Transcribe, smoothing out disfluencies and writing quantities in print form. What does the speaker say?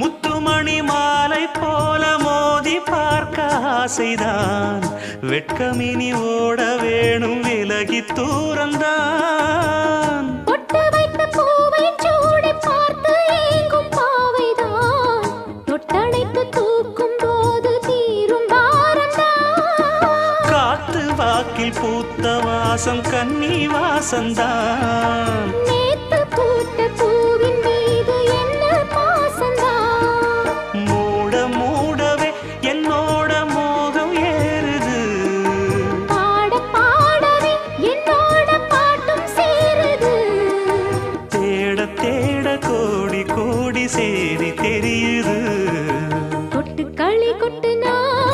முத்துமணி மாலை போல மோதி பார்க்க ஆசைதான் வெட்கமினி ஓட வேணும் விலகி தூரந்தான் பொட்டு வைத்த பூவை சூடி பார்த்து ஏங்கும் பாவைதான் தொட்டணைத்து தூக்கும் போது தீரும் பாரந்தான் காத்து வாக்கில் பூத்த வாசம் கன்னி வாசந்தான் நேத்து பூத்த பூவின் மீது என்ன பாசந்தான் மூட மூடவே என்னோட மோகம் ஏறுது பாட பாடவே என்னோட பாட்டும் சேருது தேட தேட கோடி கோடி சேரி தெரியுது கொட்டு களி கொட்டு நான்